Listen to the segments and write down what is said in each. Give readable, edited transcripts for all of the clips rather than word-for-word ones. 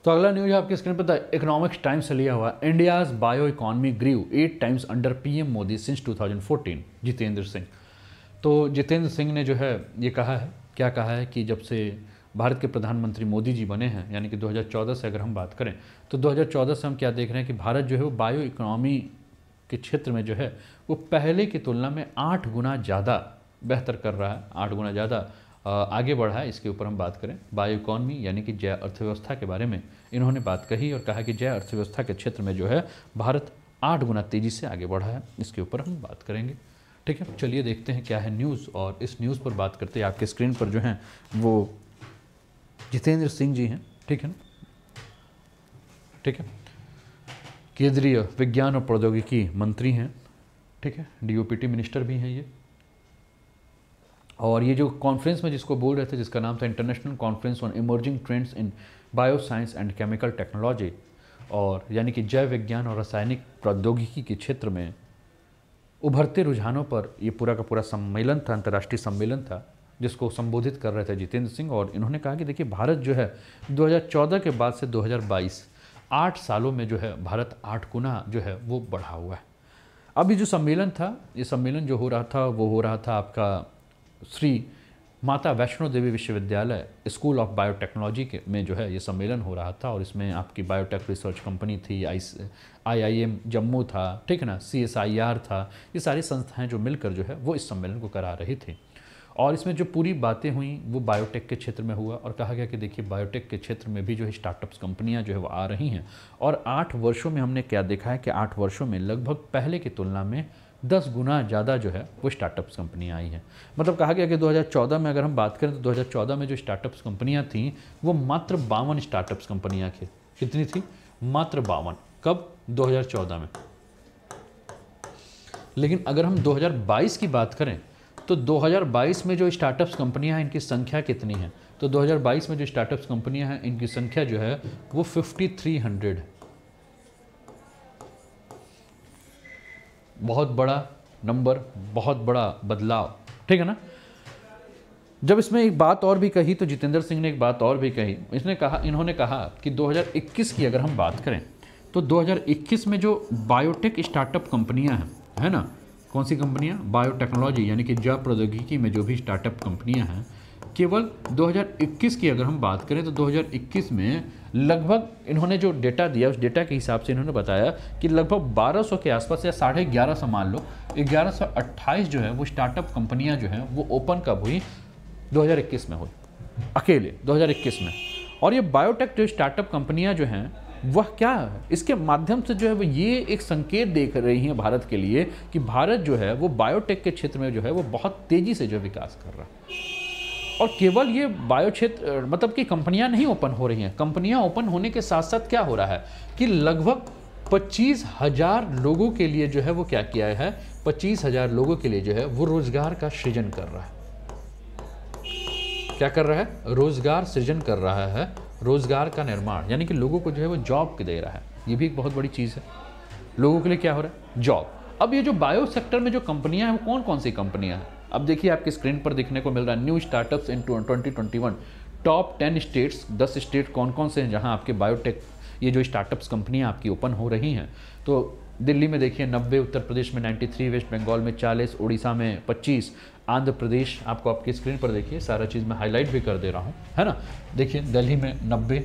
तो अगला न्यूज आपकी स्क्रीन पर द इकोनॉमिक्स टाइम्स से लिया हुआ, India's bio economy grew 8 times under PM Modi since 2014, Jitendra Singh. तो जितेंद्र सिंह ने जो है ये कहा है, क्या कहा है कि जब से भारत के प्रधानमंत्री मोदी जी बने हैं, यानी कि 2014 से अगर हम बात करें तो 2014 से हम क्या देख रहे हैं कि भारत जो है वो बायो इकोनॉमी के क्षेत्र में जो है वो पहले की तुलना में 8 गुना ज़्यादा बेहतर कर रहा है, 8 गुना ज़्यादा आगे बढ़ा है। इसके ऊपर हम बात करें बायो इकॉनमी यानी कि जैव अर्थव्यवस्था के बारे में इन्होंने बात कही और कहा कि जैव अर्थव्यवस्था के क्षेत्र में जो है भारत 8 गुना तेज़ी से आगे बढ़ा है। इसके ऊपर हम बात करेंगे। ठीक है, चलिए देखते हैं क्या है न्यूज़, और इस न्यूज़ पर बात करते हैं। आपके स्क्रीन पर जो हैं वो जितेंद्र सिंह जी हैं। ठीक है ना, ठीक है, केंद्रीय विज्ञान और प्रौद्योगिकी मंत्री हैं। ठीक है, डीओपीटी मिनिस्टर भी हैं ये। और ये जो कॉन्फ्रेंस में जिसको बोल रहे थे, जिसका नाम था international conference on emerging trends in bio science and chemical technology, और यानी कि जैव विज्ञान और रासायनिक प्रौद्योगिकी के क्षेत्र में उभरते रुझानों पर ये पूरा का पूरा सम्मेलन था, अंतर्राष्ट्रीय सम्मेलन था, जिसको संबोधित कर रहे थे जितेंद्र सिंह। और इन्होंने कहा कि देखिए भारत जो है 2014 के बाद से 2022 8 सालों में जो है भारत 8 गुना जो है वो बढ़ा हुआ है। अब ये जो सम्मेलन था, ये सम्मेलन जो हो रहा था वो हो रहा था आपका श्री माता वैष्णो देवी विश्वविद्यालय स्कूल ऑफ बायोटेक्नोलॉजी के में जो है ये सम्मेलन हो रहा था। और इसमें आपकी बायोटेक रिसर्च कंपनी थी, IIM जम्मू था, ठीक है ना, CSIR था, ये सारी संस्थाएं जो मिलकर जो है वो इस सम्मेलन को करा रही थी। और इसमें जो पूरी बातें हुई वो बायोटेक के क्षेत्र में हुआ, और कहा गया कि देखिए बायोटेक के क्षेत्र में भी जो है स्टार्टअप्स कंपनियां जो है वो आ रही हैं। और 8 वर्षों में हमने क्या देखा है कि 8 वर्षों में लगभग पहले की तुलना में 10 गुना ज़्यादा जो है वो स्टार्टअप्स कंपनियां आई हैं। मतलब कहा गया कि 2014 में अगर हम बात करें तो 2014 में जो स्टार्टअप्स कंपनियां थीं वो मात्र 52 स्टार्टअप्स कंपनियां थी। कितनी थी? मात्र 52। कब? 2014 में। लेकिन अगर हम 2022 की बात करें तो 2022 में जो स्टार्टअप्स कंपनियां हैं इनकी संख्या कितनी है? तो 2022 में जो स्टार्टअप्स कंपनियां हैं इनकी संख्या जो है वो 5300। बहुत बड़ा नंबर, बहुत बड़ा बदलाव, ठीक है ना। जब इसमें एक बात और भी कही तो जितेंद्र सिंह ने एक बात और भी कही। इन्होंने कहा कि 2021 की अगर हम बात करें तो 2021 में जो बायोटेक स्टार्टअप कंपनियां हैं, है ना, कौन सी कंपनियां? बायोटेक्नोलॉजी यानी कि जैव प्रौद्योगिकी में जो भी स्टार्टअप कंपनियां हैं, केवल 2021 की अगर हम बात करें तो 2021 में लगभग इन्होंने जो डेटा दिया उस डेटा के हिसाब से इन्होंने बताया कि लगभग 1200 के आसपास या 1150 मान लो, 1128 जो है वो स्टार्टअप कंपनियां जो हैं वो ओपन कब हुई? 2021 में हुई, अकेले 2021 में। और ये बायोटेक जो स्टार्टअप कंपनियां जो हैं वह क्या है, इसके माध्यम से जो है वो ये एक संकेत देख रही हैं भारत के लिए कि भारत जो है वो बायोटेक के क्षेत्र में जो है वो बहुत तेज़ी से जो विकास कर रहा है। और केवल ये बायो क्षेत्र मतलब कि कंपनियां नहीं ओपन हो रही हैं, कंपनियां ओपन होने के साथ साथ क्या हो रहा है कि लगभग 25,000 लोगों के लिए जो है वो क्या किया है, 25,000 लोगों के लिए जो है वो रोजगार का सृजन कर रहा है। क्या कर रहा है? रोजगार सृजन कर रहा है, रोजगार का निर्माण, यानी कि लोगों को जो है वो जॉब दे रहा है। ये भी एक बहुत बड़ी चीज़ है, लोगों के लिए क्या हो रहा है? जॉब। अब ये जो बायो सेक्टर में जो कंपनियां हैं वो कौन कौन सी कंपनियां हैं? अब देखिए आपकी स्क्रीन पर देखने को मिल रहा है न्यू स्टार्टअप्स इन 2021 टॉप 10 स्टेट्स। 10 स्टेट कौन कौन से हैं जहां आपके बायोटेक ये जो स्टार्टअप्स कंपनियां आपकी ओपन हो रही हैं? तो दिल्ली में देखिए 90, उत्तर प्रदेश में 93, वेस्ट बंगाल में 40, उड़ीसा में 25, आंध्र प्रदेश, आपको आपकी स्क्रीन पर देखिए सारा चीज़ मैं हाईलाइट भी कर दे रहा हूँ, है ना। देखिए दिल्ली में 90,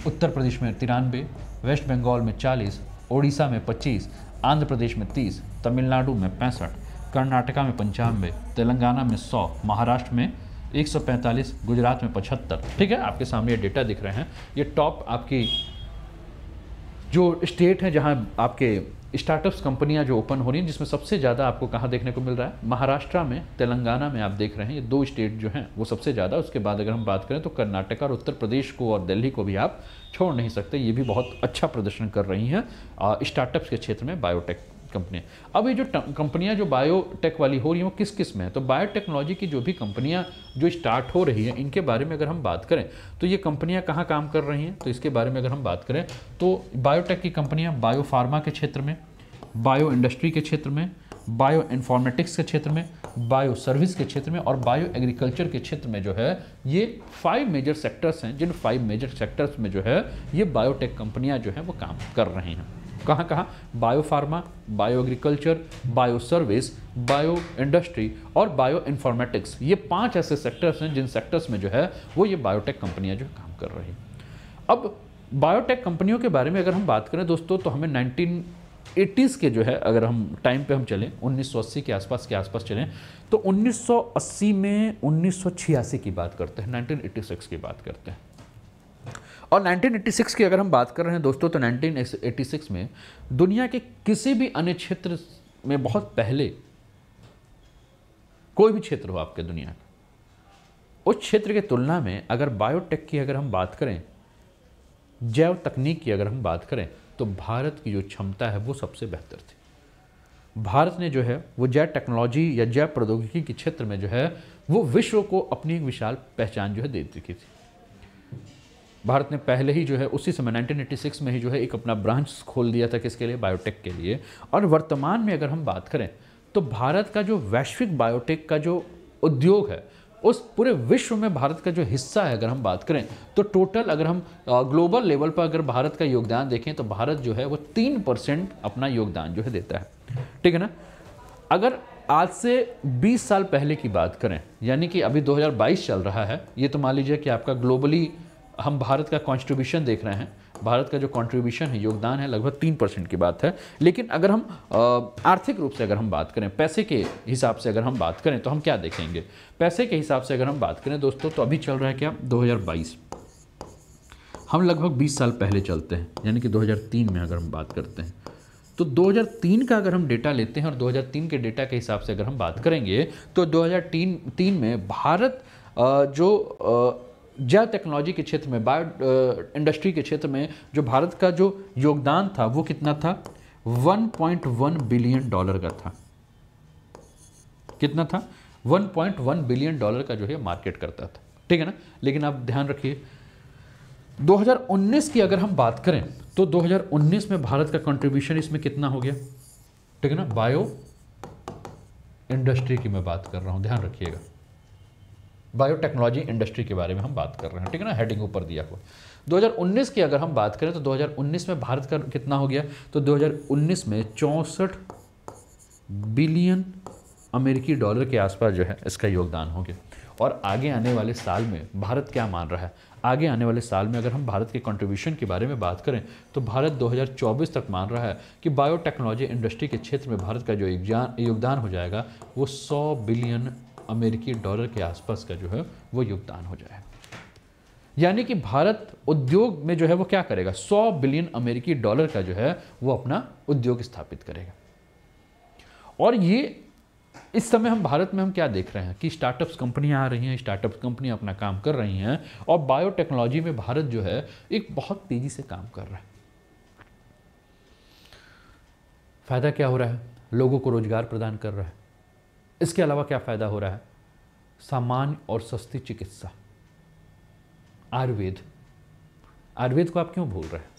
उत्तर प्रदेश में 93, वेस्ट बंगाल में 40, उड़ीसा में 25, आंध्र प्रदेश में 30, तमिलनाडु में 65, कर्नाटका में 95, तेलंगाना में 100, महाराष्ट्र में 145, गुजरात में 75। ठीक है, आपके सामने ये डेटा दिख रहे हैं। ये टॉप आपकी जो स्टेट है जहां आपके स्टार्टअप्स कंपनियां जो ओपन हो रही हैं, जिसमें सबसे ज़्यादा आपको कहाँ देखने को मिल रहा है? महाराष्ट्र में, तेलंगाना में आप देख रहे हैं, ये 2 स्टेट जो हैं वो सबसे ज़्यादा। उसके बाद अगर हम बात करें तो कर्नाटक और उत्तर प्रदेश को और दिल्ली को भी आप छोड़ नहीं सकते, ये भी बहुत अच्छा प्रदर्शन कर रही हैं स्टार्टअप्स के क्षेत्र में बायोटेक कंपनियां। अब ये जो कंपनियां जो बायोटेक वाली हो रही हैं वो किस किस में है? तो बायोटेक्नोलॉजी की जो भी कंपनियां जो स्टार्ट हो रही हैं इनके बारे में अगर हम बात करें तो ये कंपनियां कहाँ काम कर रही हैं? तो इसके बारे में अगर हम बात करें तो बायोटेक की कंपनियां बायो फार्मा के क्षेत्र में, बायो इंडस्ट्री के क्षेत्र में, बायो इन्फॉर्मेटिक्स के क्षेत्र में, बायो सर्विस के क्षेत्र में और बायो एग्रीकल्चर के क्षेत्र में जो है ये 5 मेजर सेक्टर्स हैं, जिन 5 मेजर सेक्टर्स में जो है ये बायोटेक कंपनियां जो हैं वो काम कर रही हैं। कहाँ कहाँ? Bio pharma, bio agriculture, bio service, bio industry और बायो इन्फॉर्मेटिक्स। ये 5 ऐसे सेक्टर्स हैं जिन सेक्टर्स में जो है वो ये बायोटेक कंपनियां जो काम कर रही हैं। अब बायोटेक कंपनियों के बारे में अगर हम बात करें दोस्तों, तो हमें 1980s के जो है अगर हम टाइम पे हम चलें, 1980 के आसपास चलें, तो 1980 में 1986 की बात करते हैं, 1986 की बात करते हैं। और 1986 की अगर हम बात कर रहे हैं दोस्तों, तो 1986 में दुनिया के किसी भी अन्य क्षेत्र में बहुत पहले, कोई भी क्षेत्र हो आपके दुनिया का, उस क्षेत्र की तुलना में अगर बायोटेक की अगर हम बात करें, जैव तकनीक की अगर हम बात करें, तो भारत की जो क्षमता है वो सबसे बेहतर थी। भारत ने जो है वो जैव टेक्नोलॉजी या जैव प्रौद्योगिकी के क्षेत्र में जो है वो विश्व को अपनी एक विशाल पहचान जो है दे चुकी थी। भारत ने पहले ही जो है उसी समय 1986 में ही जो है एक अपना ब्रांच खोल दिया था, किसके लिए? बायोटेक के लिए। और वर्तमान में अगर हम बात करें तो भारत का जो वैश्विक बायोटेक का जो उद्योग है, उस पूरे विश्व में भारत का जो हिस्सा है अगर हम बात करें, तो टोटल अगर हम ग्लोबल लेवल पर अगर भारत का योगदान देखें तो भारत जो है वो 3% अपना योगदान जो है देता है। ठीक है ना? अगर आज से 20 साल पहले की बात करें, यानी कि अभी 2022 चल रहा है, ये तो मान लीजिए कि आपका ग्लोबली हम भारत का कॉन्ट्रीब्यूशन देख रहे हैं, भारत का जो कॉन्ट्रीब्यूशन है, योगदान है, लगभग 3% की बात है। लेकिन अगर हम आर्थिक रूप से अगर हम बात करें, पैसे के हिसाब से अगर हम बात करें, तो हम क्या देखेंगे? पैसे के हिसाब से अगर हम बात करें दोस्तों, तो अभी चल रहा है क्या? 2022। हम लगभग 20 साल पहले चलते हैं, यानी कि 2003 में अगर हम बात करते हैं, तो 2003 का अगर हम डेटा लेते हैं और 2003 के डेटा के हिसाब से अगर हम बात करेंगे, तो 2003 में भारत जो जैव टेक्नोलॉजी के क्षेत्र में, बायो इंडस्ट्री के क्षेत्र में जो भारत का जो योगदान था वो कितना था? 1.1 बिलियन डॉलर का था। कितना था? 1.1 बिलियन डॉलर का जो है मार्केट करता था। ठीक है ना? लेकिन आप ध्यान रखिए, 2019 की अगर हम बात करें तो 2019 में भारत का कंट्रीब्यूशन इसमें कितना हो गया? ठीक है ना? बायो इंडस्ट्री की मैं बात कर रहा हूं, ध्यान रखिएगा, बायोटेक्नोलॉजी इंडस्ट्री के बारे में हम बात कर रहे हैं। ठीक है ना? हेडिंग ऊपर दिया हुआ। 2019 की अगर हम बात करें तो 2019 में भारत का कितना हो गया? तो 2019 में 64 बिलियन अमेरिकी डॉलर के आसपास जो है इसका योगदान हो गया। और आगे आने वाले साल में भारत क्या मान रहा है? आगे आने वाले साल में अगर हम भारत के कंट्रीब्यूशन के बारे में बात करें तो भारत 2024 तक मान रहा है कि बायोटेक्नोलॉजी इंडस्ट्री के क्षेत्र में भारत का जो योगदान हो जाएगा वो 100 बिलियन अमेरिकी डॉलर के आसपास का जो है वो योगदान हो जाएगा। यानी कि भारत उद्योग में जो है वो क्या करेगा? 100 बिलियन अमेरिकी डॉलर का जो है वो अपना उद्योग स्थापित करेगा। और ये इस समय हम भारत में हम क्या देख रहे हैं कि स्टार्टअप्स कंपनियां आ रही हैं, स्टार्टअप कंपनियां अपना काम कर रही हैं और बायोटेक्नोलॉजी में भारत जो है एक बहुत तेजी से काम कर रहा है। फायदा क्या हो रहा है? लोगों को रोजगार प्रदान कर रहा है। इसके अलावा क्या फायदा हो रहा है? सामान्य और सस्ती चिकित्सा, आयुर्वेद। आयुर्वेद को आप क्यों भूल रहे हैं?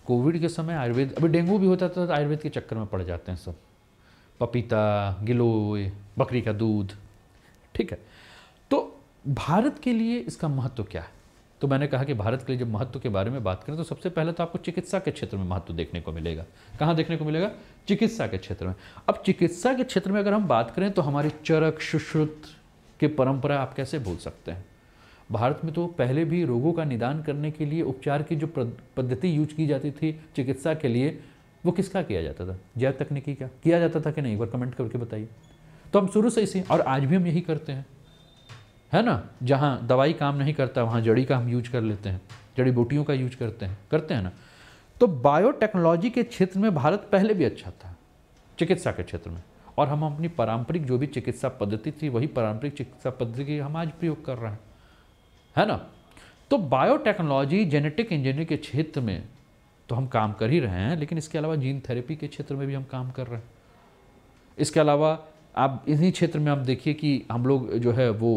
कोविड के समय आयुर्वेद, अभी डेंगू भी होता था तो आयुर्वेद के चक्कर में पड़ जाते हैं सब, पपीता, गिलोय, बकरी का दूध। ठीक है, तो भारत के लिए इसका महत्व क्या है? तो मैंने कहा कि भारत के लिए जब महत्व के बारे में बात करें तो सबसे पहले तो आपको चिकित्सा के क्षेत्र में महत्व देखने को मिलेगा। कहाँ देखने को मिलेगा? चिकित्सा के क्षेत्र में। अब चिकित्सा के क्षेत्र में अगर हम बात करें तो हमारी चरक सुश्रुत की परंपरा आप कैसे भूल सकते हैं? भारत में तो पहले भी रोगों का निदान करने के लिए उपचार की जो पद्धति यूज की जाती थी चिकित्सा के लिए, वो किसका किया जाता था? जैव तकनीकी का किया जाता था कि नहीं? एक बार कमेंट करके बताइए। तो हम शुरू से इसी, और आज भी हम यही करते हैं, है ना? जहाँ दवाई काम नहीं करता वहाँ जड़ी का हम यूज कर लेते हैं, जड़ी बूटियों का यूज करते हैं ना। तो बायोटेक्नोलॉजी के क्षेत्र में भारत पहले भी अच्छा था, चिकित्सा के क्षेत्र में, और हम अपनी पारंपरिक जो भी चिकित्सा पद्धति थी वही पारंपरिक चिकित्सा पद्धति की हम आज प्रयोग कर रहे हैं, है ना। तो बायोटेक्नोलॉजी, जेनेटिक इंजीनियरिंग के क्षेत्र में तो हम काम कर ही रहे हैं, लेकिन इसके अलावा जीन थेरेपी के क्षेत्र में भी हम काम कर रहे हैं। इसके अलावा आप इन्हीं क्षेत्र में आप देखिए कि हम लोग जो है वो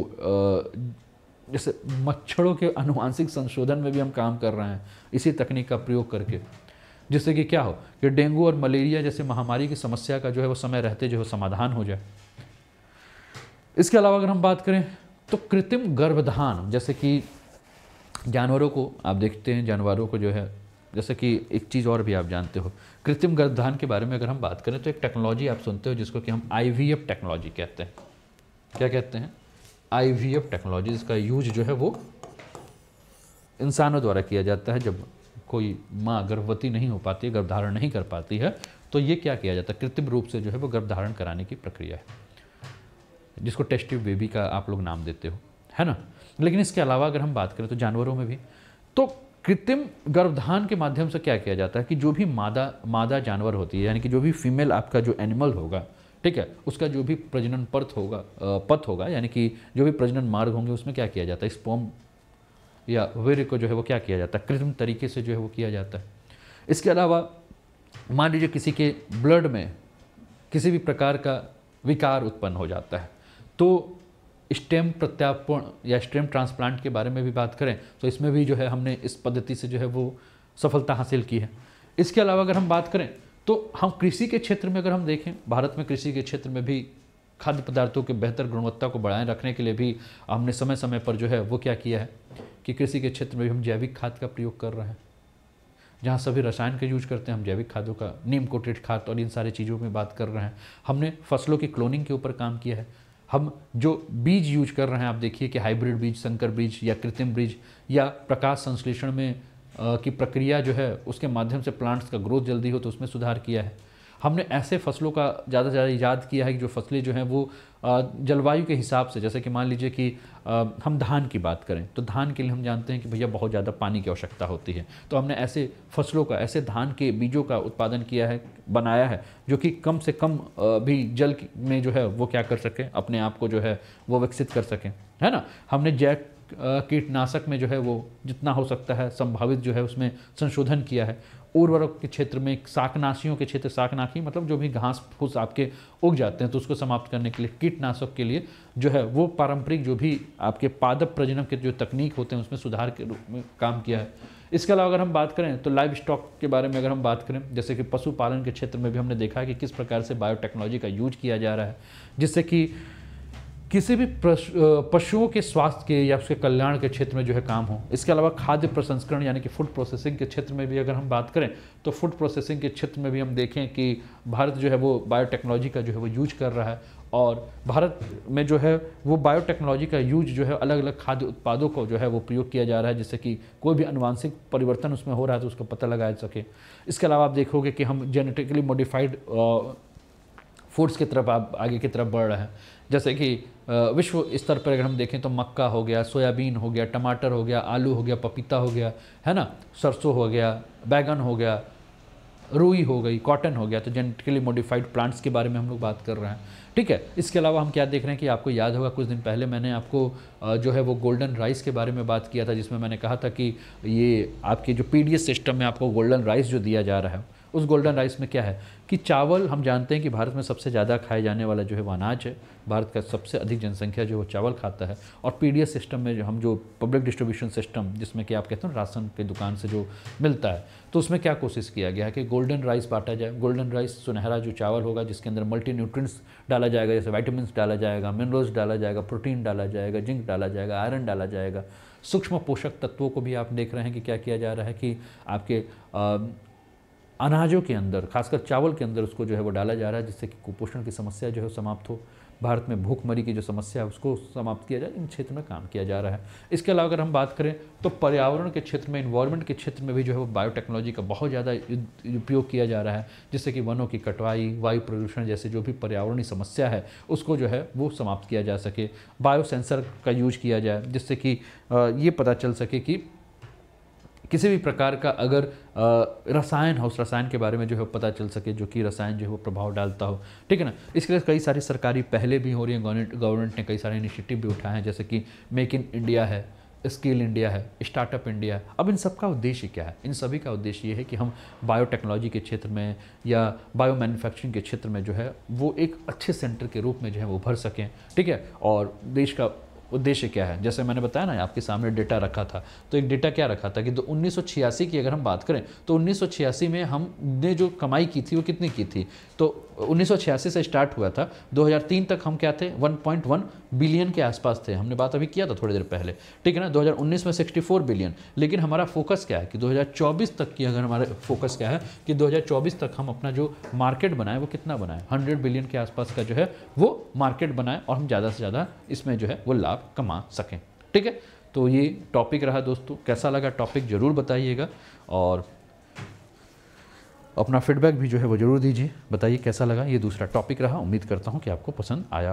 जैसे मच्छरों के आनुवांशिक संशोधन में भी हम काम कर रहे हैं इसी तकनीक का प्रयोग करके, जिससे कि क्या हो कि डेंगू और मलेरिया जैसे महामारी की समस्या का जो है वो समय रहते जो है समाधान हो जाए। इसके अलावा अगर हम बात करें तो कृत्रिम गर्भधान, जैसे कि जानवरों को आप देखते हैं, जानवरों को जो है, जैसे कि एक चीज़ और भी आप जानते हो, कृत्रिम गर्भधान के बारे में अगर हम बात करें तो एक टेक्नोलॉजी आप सुनते हो जिसको कि हम IVF टेक्नोलॉजी कहते हैं। क्या कहते हैं? IVF technology. इसका यूज जो है वो इंसानों द्वारा किया जाता है। जब कोई माँ गर्भवती नहीं हो पाती है, गर्भधारण नहीं कर पाती है, तो ये क्या किया जाता है, कृत्रिम रूप से जो है वो गर्भधारण कराने की प्रक्रिया है, जिसको टेस्ट ट्यूब बेबी का आप लोग नाम देते हो, है ना। लेकिन इसके अलावा अगर हम बात करें तो जानवरों में भी तो कृत्रिम गर्भधान के माध्यम से क्या किया जाता है कि जो भी मादा जानवर होती है, यानी कि जो भी फीमेल आपका जो एनिमल होगा, ठीक है, उसका जो भी प्रजनन पथ होगा, यानी कि जो भी प्रजनन मार्ग होंगे, उसमें क्या किया जाता है, स्पर्म या वीर्य को जो है वो क्या किया जाता है, कृत्रिम तरीके से जो है वो किया जाता है। इसके अलावा मान लीजिए किसी के ब्लड में किसी भी प्रकार का विकार उत्पन्न हो जाता है, तो स्टेम प्रत्यारोपण या स्टेम ट्रांसप्लांट के बारे में भी बात करें तो इसमें भी जो है हमने इस पद्धति से जो है वो सफलता हासिल की है। इसके अलावा अगर हम बात करें तो हम कृषि के क्षेत्र में अगर हम देखें, भारत में कृषि के क्षेत्र में भी खाद्य पदार्थों के बेहतर गुणवत्ता को बढ़ाए रखने के लिए भी हमने समय समय पर जो है वो क्या किया है कि कृषि के क्षेत्र में भी हम जैविक खाद का प्रयोग कर रहे हैं। जहाँ सभी रसायन का यूज करते हैं, हम जैविक खादों का, नीम कोटेड खाद और इन सारी चीज़ों में बात कर रहे हैं। हमने फसलों की क्लोनिंग के ऊपर काम किया है। हम जो बीज यूज कर रहे हैं, आप देखिए कि हाइब्रिड बीज, संकर बीज या कृत्रिम बीज या प्रकाश संश्लेषण में की प्रक्रिया जो है उसके माध्यम से प्लांट्स का ग्रोथ जल्दी हो तो उसमें सुधार किया है। हमने ऐसे फसलों का ज़्यादा से ज़्यादा ईजाद किया है कि जो फसलें जो हैं वो जलवायु के हिसाब से, जैसे कि मान लीजिए कि हम धान की बात करें तो धान के लिए हम जानते हैं कि भैया बहुत ज़्यादा पानी की आवश्यकता होती है, तो हमने ऐसे फसलों का, ऐसे धान के बीजों का उत्पादन किया है, बनाया है, जो कि कम से कम भी जल में जो है वो क्या कर सकें, अपने आप को जो है वो विकसित कर सकें, है ना। हमने जैव कीटनाशक में जो है वो जितना हो सकता है संभावित जो है उसमें संशोधन किया है। उर्वरक के क्षेत्र में, शाकनाशियों के क्षेत्र, शाकनाशी मतलब जो भी घास फूस आपके उग जाते हैं तो उसको समाप्त करने के लिए, कीटनाशक के लिए जो है वो पारंपरिक जो भी आपके पादप प्रजनन के जो तकनीक होते हैं उसमें सुधार के रूप में काम किया है। इसके अलावा अगर हम बात करें तो लाइव स्टॉक के बारे में अगर हम बात करें, जैसे कि पशुपालन के क्षेत्र में भी हमने देखा है कि किस प्रकार से बायोटेक्नोलॉजी का यूज किया जा रहा है, जिससे कि किसी भी पशुओं के स्वास्थ्य के या उसके कल्याण के क्षेत्र में जो है काम हो। इसके अलावा खाद्य प्रसंस्करण यानी कि फूड प्रोसेसिंग के क्षेत्र में भी अगर हम बात करें तो फूड प्रोसेसिंग के क्षेत्र में भी हम देखें कि भारत जो है वो बायोटेक्नोलॉजी का जो है वो यूज कर रहा है, और भारत में जो है वो बायोटेक्नोलॉजी का यूज जो है अलग अलग खाद्य उत्पादों को जो है वो प्रयोग किया जा रहा है, जिससे कि कोई भी अनुवांशिक परिवर्तन उसमें हो रहा है तो उसका पता लगाया जा सके। इसके अलावा आप देखोगे कि हम जेनेटिकली मॉडिफाइड फूड्स की तरफ आप आगे की तरफ बढ़ रहे हैं, जैसे कि विश्व स्तर पर अगर हम देखें तो मक्का हो गया, सोयाबीन हो गया, टमाटर हो गया, आलू हो गया, पपीता हो गया, है ना, सरसों हो गया, बैगन हो गया, रुई हो गई, कॉटन हो गया, तो जेनेटिकली मॉडिफाइड प्लांट्स के बारे में हम लोग बात कर रहे हैं, ठीक है। इसके अलावा हम क्या देख रहे हैं कि आपको याद होगा कुछ दिन पहले मैंने आपको जो है वो गोल्डन राइस के बारे में बात किया था, जिसमें मैंने कहा था कि ये आपके जो PDS सिस्टम में आपको गोल्डन राइस जो दिया जा रहा है, उस गोल्डन राइस में क्या है कि चावल, हम जानते हैं कि भारत में सबसे ज़्यादा खाए जाने वाला जो है वो अनाज है, भारत का सबसे अधिक जनसंख्या जो है वो चावल खाता है, और PDS सिस्टम में जो हम जो पब्लिक डिस्ट्रीब्यूशन सिस्टम जिसमें कि आप कहते हैं राशन के दुकान से जो मिलता है, तो उसमें क्या कोशिश किया गया है कि गोल्डन राइस बांटा जाए। गोल्डन राइस सुनहरा जो चावल होगा जिसके अंदर मल्टी न्यूट्रिएंट्स डाला जाएगा, जैसे विटामिन्स डाला जाएगा, मिनरल्स डाला जाएगा, प्रोटीन डाला जाएगा, जिंक डाला जाएगा, आयरन डाला जाएगा, सूक्ष्म पोषक तत्वों को भी आप देख रहे हैं कि क्या किया जा रहा है कि आपके अनाजों के अंदर, खासकर चावल के अंदर उसको जो है वो डाला जा रहा है, जिससे कि कुपोषण की समस्या जो है समाप्त हो, भारत में भूखमरी की जो समस्या है उसको समाप्त किया जाए, इन क्षेत्र में काम किया जा रहा है। इसके अलावा अगर हम बात करें तो पर्यावरण के क्षेत्र में, इन्वायरमेंट के क्षेत्र में भी जो है वो बायोटेक्नोलॉजी का बहुत ज़्यादा उपयोग किया जा रहा है, जिससे कि वनों की कटवाई, वायु प्रदूषण जैसे जो भी पर्यावरणीय समस्या है उसको जो है वो समाप्त किया जा सके। बायो सेंसर का यूज किया जाए, जिससे कि ये पता चल सके कि किसी भी प्रकार का अगर रसायन हो, उस रसायन के बारे में जो है पता चल सके, जो कि रसायन जो है वो प्रभाव डालता हो, ठीक है ना। इसके लिए कई सारी सरकारी पहले भी हो रही हैं, गवर्नमेंट ने कई सारे इनिशिएटिव भी उठाए हैं, जैसे कि मेक इन इंडिया है, स्किल इंडिया है, स्टार्टअप इंडिया है। अब इन सब का उद्देश्य क्या है? इन सभी का उद्देश्य ये है कि हम बायोटेक्नोलॉजी के क्षेत्र में या बायो मैन्युफैक्चरिंग के क्षेत्र में जो है वो एक अच्छे सेंटर के रूप में जो है वो उभर सकें, ठीक है। और देश का उद्देश्य क्या है, जैसे मैंने बताया ना, आपके सामने डेटा रखा था, तो एक डेटा क्या रखा था कि 1986 की अगर हम बात करें तो 1986 में हमने जो कमाई की थी वो कितनी की थी, तो 1986 से स्टार्ट हुआ था, 2003 तक हम क्या थे, 1.1 बिलियन के आसपास थे। हमने बात अभी किया था थोड़ी देर पहले, ठीक है ना। 2019 में 64 बिलियन। लेकिन हमारा फोकस क्या है कि 2024 तक की, अगर हमारा फोकस क्या है कि 2024 तक हम अपना जो मार्केट बनाए वो कितना बनाए, 100 बिलियन के आसपास का जो है वो मार्केट बनाए और हम ज़्यादा से ज़्यादा इसमें जो है वो लाभ कमा सकें, ठीक है। तो ये टॉपिक रहा दोस्तों, कैसा लगा टॉपिक ज़रूर बताइएगा और अपना फीडबैक भी जो है वो ज़रूर दीजिए, बताइए कैसा लगा। ये दूसरा टॉपिक रहा, उम्मीद करता हूँ कि आपको पसंद आया।